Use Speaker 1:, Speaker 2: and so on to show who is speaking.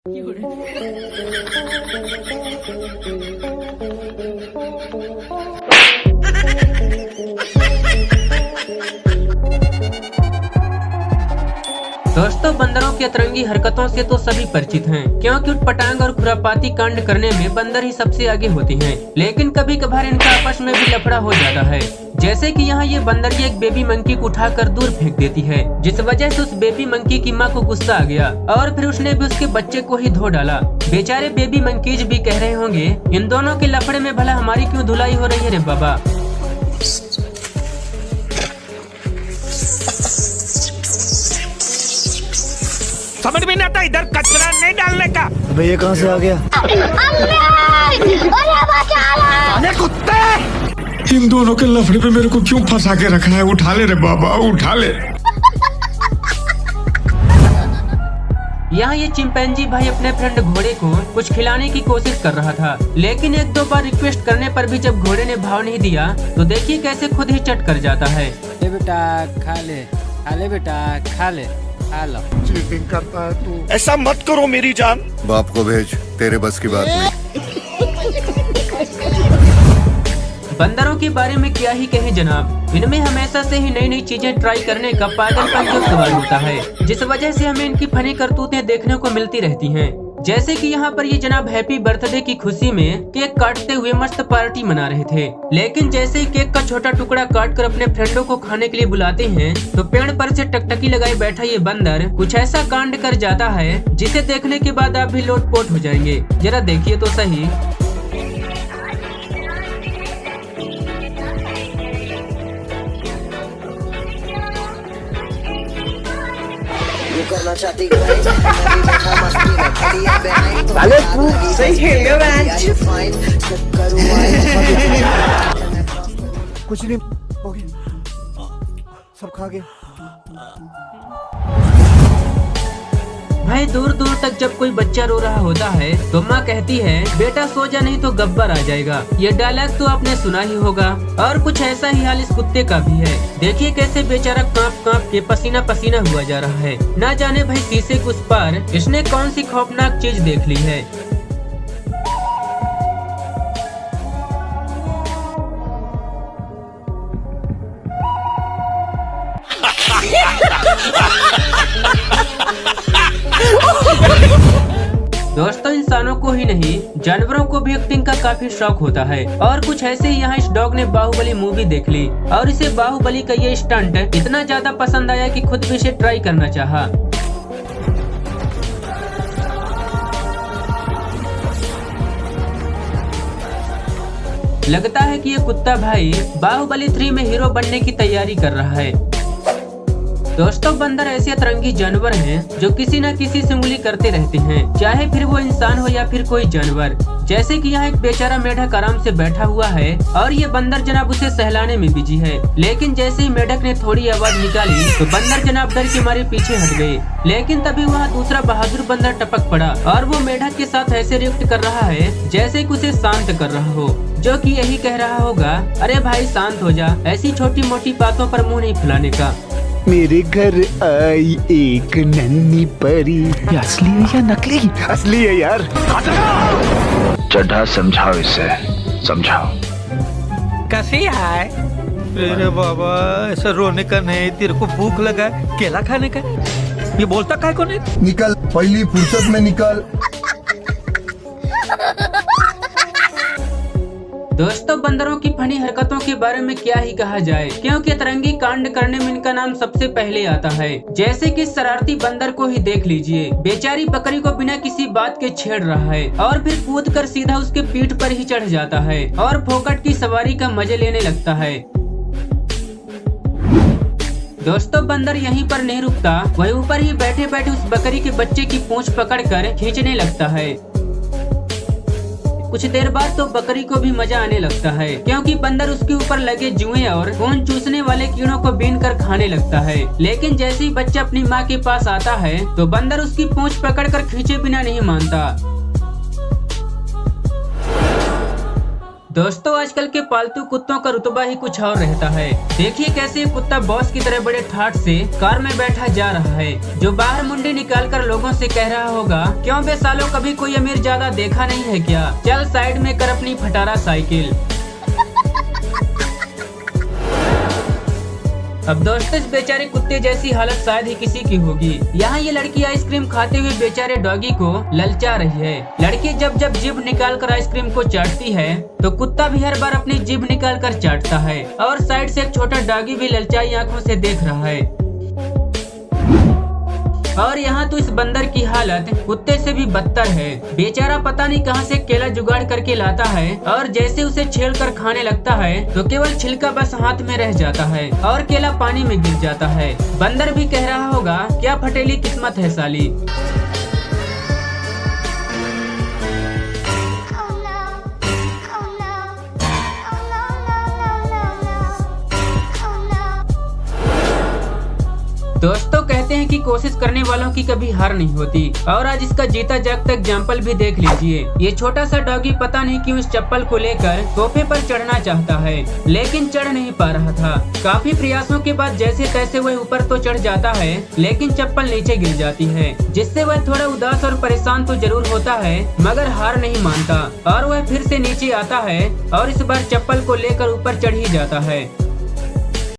Speaker 1: दोस्तों, बंदरों की अतरंगी हरकतों से तो सभी परिचित हैं, क्योंकि उटपटांग और खुरापाती कांड करने में बंदर ही सबसे आगे होते हैं। लेकिन कभी कभार इनका आपस में भी लफड़ा हो जाता है। जैसे कि यहाँ ये बंदर की एक बेबी मंकी को उठाकर दूर फेंक देती है, जिस वजह से उस बेबी मंकी की माँ को गुस्सा आ गया और फिर उसने भी उसके बच्चे को ही धो डाला। बेचारे बेबी मंकीज भी कह रहे होंगे, इन दोनों के लफड़े में भला हमारी क्यों धुलाई हो रही है रे बाबा।
Speaker 2: समझ में नहीं आता, इधर कचरा नहीं डालने का।
Speaker 3: अबे ये कहाँ से आ गया?
Speaker 2: अरे कुत्ते!
Speaker 4: इन दोनों के लफड़े पे मेरे को क्यों फंसा के रखा है? उठा ले रे बाबा, उठा ले।
Speaker 1: यहाँ ये चिंपैंजी भाई अपने फ्रेंड घोड़े को कुछ खिलाने की कोशिश कर रहा था, लेकिन एक दो बार रिक्वेस्ट करने पर भी जब घोड़े ने भाव नहीं दिया तो देखिए कैसे खुद ही चट कर जाता है।
Speaker 5: ले बेटा, खा ले बेटा, खा ले, खा लो।
Speaker 4: चीटिंग करता है तू।
Speaker 2: ऐसा मत करो मेरी जान।
Speaker 6: बाप को भेज, तेरे बस की बात नहीं।
Speaker 1: बंदरों के बारे में क्या ही कहें जनाब, इनमें हमेशा से ही नई नई चीजें ट्राई करने का पागलपन जो सवाल होता है, जिस वजह से हमें इनकी फनी करतूतें देखने को मिलती रहती हैं। जैसे कि यहाँ पर ये जनाब हैप्पी बर्थडे की खुशी में केक काटते हुए मस्त पार्टी मना रहे थे, लेकिन जैसे ही केक का छोटा टुकड़ा काट कर अपने फ्रेंडों को खाने के लिए बुलाते हैं तो पेड़ पर से टकटकी लगाए बैठा ये बंदर कुछ ऐसा कांड कर जाता है जिसे देखने के बाद आप भी लोटपोट हो जाएंगे। जरा देखिए तो सही।
Speaker 5: अरे तू सही खेल गया मैच।
Speaker 3: कुछ नहीं हो गया, सब खा गए।
Speaker 1: भाई दूर दूर तक जब कोई बच्चा रो रहा होता है तो माँ कहती है, बेटा सो जा नहीं तो गब्बर आ जाएगा। ये डायलॉग तो आपने सुना ही होगा, और कुछ ऐसा ही हाल इस कुत्ते का भी है। देखिए कैसे बेचारा कांप कांप के पसीना पसीना हुआ जा रहा है। ना जाने भाई शीशे के उस पार इसने कौन सी खौफनाक चीज देख ली है। दोस्तों, इंसानों को ही नहीं जानवरों को भी एक्टिंग का काफी शौक होता है, और कुछ ऐसे ही यहाँ इस डॉग ने बाहुबली मूवी देख ली और इसे बाहुबली का ये स्टंट इतना ज्यादा पसंद आया कि खुद भी इसे ट्राई करना चाहा। लगता है कि ये कुत्ता भाई बाहुबली 3 में हीरो बनने की तैयारी कर रहा है। दोस्तों, बंदर ऐसे अतरंगी जानवर हैं जो किसी न किसी से उंगली करते रहते हैं, चाहे फिर वो इंसान हो या फिर कोई जानवर। जैसे कि यहाँ एक बेचारा मेढक आराम से बैठा हुआ है और ये बंदर जनाब उसे सहलाने में बिजी है, लेकिन जैसे ही मेढक ने थोड़ी आवाज निकाली तो बंदर जनाब डर के मारे पीछे हट गए। लेकिन तभी वहाँ दूसरा बहादुर बंदर टपक पड़ा और वो मेढक के साथ ऐसे रिएक्ट कर रहा है जैसे कि उसे शांत कर रहा हो, जो कि यही कह रहा होगा, अरे भाई शांत हो जा, ऐसी छोटी मोटी बातों पर मुंह नहीं फुलाने का।
Speaker 3: मेरे घर आई एक नन्ही परी। ये असली है या नकली? असली है यार।
Speaker 7: चड्ढा समझाओ इसे, समझाओ।
Speaker 2: कैसी है? अरे बाबा, ऐसा रोने का नहीं, तेरे को भूख लगा है, केला खाने का। ये बोलता काय को नहीं?
Speaker 6: निकल, पहली फुर्सत में निकल।
Speaker 1: दोस्तों, बंदरों की फनी हरकतों के बारे में क्या ही कहा जाए, क्योंकि अतरंगी कांड करने में इनका नाम सबसे पहले आता है। जैसे कि शरारती बंदर को ही देख लीजिए, बेचारी बकरी को बिना किसी बात के छेड़ रहा है और फिर कूदकर सीधा उसके पीठ पर ही चढ़ जाता है और फोकट की सवारी का मजे लेने लगता है। दोस्तों, बंदर यहीं पर नहीं रुकता, वह ऊपर ही बैठे बैठे उस बकरी के बच्चे की पूंछ पकड़कर खींचने लगता है। कुछ देर बाद तो बकरी को भी मजा आने लगता है, क्योंकि बंदर उसके ऊपर लगे जुएं और खून चूसने वाले कीड़ों को बीन कर खाने लगता है। लेकिन जैसे ही बच्चा अपनी माँ के पास आता है तो बंदर उसकी पूंछ पकड़कर खींचे बिना नहीं मानता। दोस्तों आजकल के पालतू कुत्तों का रुतबा ही कुछ और रहता है। देखिए कैसे ये कुत्ता बॉस की तरह बड़े ठाठ से कार में बैठा जा रहा है, जो बाहर मुंडी निकालकर लोगों से कह रहा होगा, क्यों बे सालों कभी कोई अमीर ज्यादा देखा नहीं है क्या, चल साइड में कर अपनी फटारा साइकिल। अब दोस्तों इस बेचारे कुत्ते जैसी हालत शायद ही किसी की होगी। यहाँ ये लड़की आइसक्रीम खाते हुए बेचारे डॉगी को ललचा रही है। लड़की जब जब जीभ निकाल कर आइसक्रीम को चाटती है तो कुत्ता भी हर बार अपनी जीभ निकाल कर चाटता है और साइड से एक छोटा डॉगी भी ललचाई आंखों से देख रहा है। और यहाँ तो इस बंदर की हालत कुत्ते से भी बदतर है। बेचारा पता नहीं कहाँ से केला जुगाड़ करके लाता है और जैसे उसे छेल कर खाने लगता है तो केवल छिलका बस हाथ में रह जाता है और केला पानी में गिर जाता है। बंदर भी कह रहा होगा, क्या फटेली किस्मत है साली। दोस्तों कहते हैं कि कोशिश करने वालों की कभी हार नहीं होती और आज इसका जीता जागता एग्जाम्पल भी देख लीजिए। ये छोटा सा डॉगी पता नहीं क्यों इस चप्पल को लेकर सोफे पर चढ़ना चाहता है लेकिन चढ़ नहीं पा रहा था। काफी प्रयासों के बाद जैसे तैसे वह ऊपर तो चढ़ जाता है लेकिन चप्पल नीचे गिर जाती है, जिससे वह थोड़ा उदास और परेशान तो जरूर होता है मगर हार नहीं मानता और वह फिर से नीचे आता है और इस बार चप्पल को लेकर ऊपर चढ़ ही जाता है।